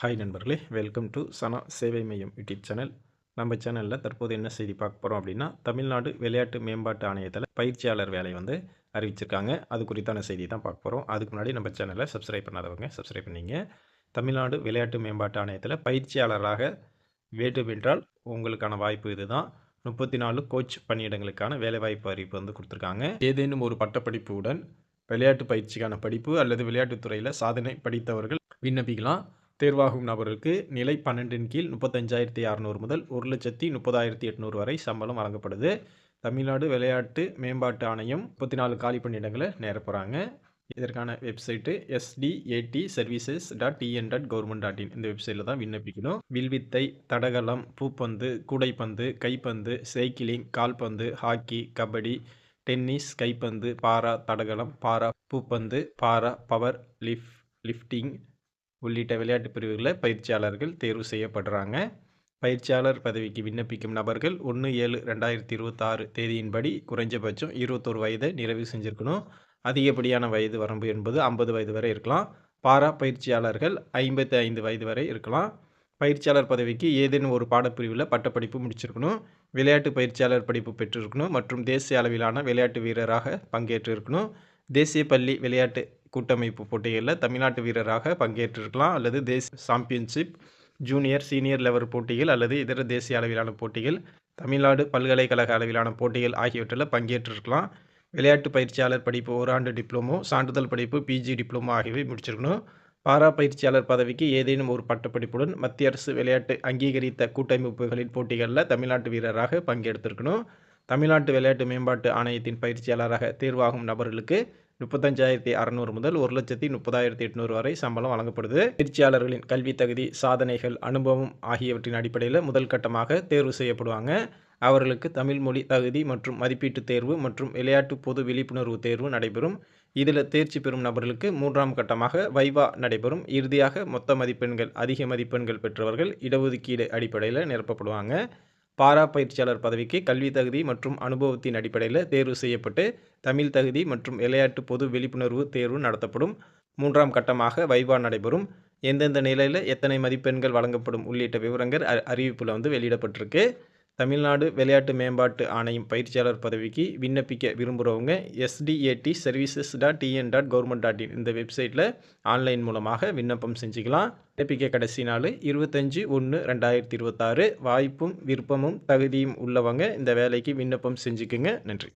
Hi நண்பர்களே, welcome to சனா சேவை மையம் யூடியூப் சேனல். நம்ம சேனலில் தற்போது என்ன செய்தி பார்க்க போகிறோம் அப்படின்னா, தமிழ்நாடு விளையாட்டு மேம்பாட்டு ஆணையத்தில் பயிற்சியாளர் வேலை அறிவிச்சிருக்காங்க. அது குறித்தான செய்தி தான் பார்க்க போகிறோம். அதுக்கு முன்னாடி நம்ம சேனலை சப்ஸ்கிரைப் பண்ணாதவங்க சப்ஸ்கிரைப் பண்ணிங்க. தமிழ்நாடு விளையாட்டு மேம்பாட்டு ஆணையத்தில் பயிற்சியாளராக வேண்டும் என்றால் உங்களுக்கான வாய்ப்பு இதுதான். 34 கோச் பணியிடங்களுக்கான வேலைவாய்ப்பு அறிவிப்பு கொடுத்துருக்காங்க. ஏதேனும் ஒரு பட்டப்படிப்புடன் விளையாட்டு பயிற்சிக்கான படிப்பு அல்லது விளையாட்டுத்துறையில் சாதனை படித்தவர்கள் விண்ணப்பிக்கலாம். தேர்வாகும் நபருக்கு நிலை 12 கீழ் 35,600 முதல் 1,30,800 வரை சம்பளம் வழங்கப்படுது. தமிழ்நாடு விளையாட்டு மேம்பாட்டு ஆணையம் 34 காலி பணியிடங்களை நிரப்புறாங்க. இதற்கான வெப்சைட்டு sdATservices.tn.government.in இந்த வெப்சைட்டில் தான் விண்ணப்பிக்கணும். வில்வித்தை, தடகளம், பூப்பந்து, கூடைப்பந்து, கைப்பந்து, சைக்கிளிங், கால்பந்து, ஹாக்கி, கபடி, டென்னிஸ், கைப்பந்து, பாரா தடகளம், பாரா பூப்பந்து, பாரா பவர் லிஃப்டிங் உள்ளிட்ட விளையாட்டு பிரிவுகளில் பயிற்சியாளர்கள் தேர்வு செய்யப்படுறாங்க. பயிற்சியாளர் பதவிக்கு விண்ணப்பிக்கும் நபர்கள் 1/7/2026 தேதியின்படி குறைஞ்சபட்சம் 21 வயதை நிறைவு செஞ்சுருக்கணும். அதிகப்படியான வயது வரம்பு என்பது 50 வயது வரை இருக்கலாம். பாரா பயிற்சியாளர்கள் 55 வயது வரை இருக்கலாம். பயிற்சியாளர் பதவிக்கு ஏதேனும் ஒரு பாடப்பிரிவில் பட்டப்படிப்பு முடிச்சிருக்கணும். விளையாட்டு பயிற்சியாளர் படிப்பு பெற்றிருக்கணும் மற்றும் தேசிய அளவிலான விளையாட்டு வீரராக பங்கேற்றிருக்கணும். தேசிய பள்ளி விளையாட்டு கூட்டமைப்பு போட்டிகளில் தமிழ்நாட்டு வீரராக பங்கேற்றிருக்கலாம் அல்லது தேசிய சாம்பியன்ஷிப், ஜூனியர், சீனியர் லெவல் போட்டிகள் அல்லது இதர தேசிய அளவிலான போட்டிகள், தமிழ்நாடு பல்கலைக்கழக அளவிலான போட்டிகள் ஆகியவற்றில் பங்கேற்றிருக்கலாம். விளையாட்டு பயிற்சியாளர் படிப்பு ஓராண்டு டிப்ளமோ, சான்றிதழ் படிப்பு பிஜி டிப்ளமோ ஆகியவை முடிச்சிருக்கணும். பாரா பயிற்சியாளர் பதவிக்கு ஏதேனும் ஒரு பட்டப்படிப்புடன் மத்திய அரசு விளையாட்டு அங்கீகரித்த கூட்டமைப்புகளின் போட்டிகளில் தமிழ்நாட்டு வீரராக பங்கெடுத்திருக்கணும். தமிழ்நாட்டு விளையாட்டு மேம்பாட்டு ஆணையத்தின் பயிற்சியாளராக தேர்வாகும் நபர்களுக்கு 35,600 முதல் 1,30,800 வரை சம்பளம் வழங்கப்படுது. பயிற்சியாளர்களின் கல்வி தகுதி, சாதனைகள், அனுபவம் ஆகியவற்றின் அடிப்படையில் முதல் கட்டமாக தேர்வு செய்யப்படுவாங்க. அவர்களுக்கு தமிழ் மொழி தகுதி மற்றும் மதிப்பீட்டு தேர்வு மற்றும் விளையாட்டு பொது விழிப்புணர்வு தேர்வு நடைபெறும். இதில் தேர்ச்சி பெறும் நபர்களுக்கு 3ஆம் கட்டமாக வைவா நடைபெறும். இறுதியாக மொத்த மதிப்பெண்கள் அதிக மதிப்பெண்கள் பெற்றவர்கள் இடஒதுக்கீடு அடிப்படையில் நிரப்பப்படுவாங்க. பாரா பயிற்சியாளர் பதவிக்கு கல்வி தகுதி மற்றும் அனுபவத்தின் அடிப்படையில் தேர்வு செய்யப்பட்டு தமிழ் தகுதி மற்றும் விளையாட்டு பொது விழிப்புணர்வு தேர்வு நடத்தப்படும். 3ஆம் கட்டமாக வைவா நடைபெறும். எந்தெந்த நிலையில் எத்தனை மதிப்பெண்கள் வழங்கப்படும் உள்ளிட்ட விவரங்கள் அறிவிப்பில் வெளியிடப்பட்டிருக்கு. தமிழ்நாடு விளையாட்டு மேம்பாட்டு ஆணையம் பயிற்சியாளர் பதவிக்கு விண்ணப்பிக்க விரும்புகிறவங்க sdATservices.tn.government.in இந்த வெப்சைட்டில் ஆன்லைன் மூலமாக விண்ணப்பம் செஞ்சுக்கலாம். விண்ணப்பிக்க கடைசி நாள் 25/1/2026. வாய்ப்பும் விருப்பமும் தகுதியும் உள்ளவங்க இந்த வேலைக்கு விண்ணப்பம் செஞ்சுக்குங்க. நன்றி.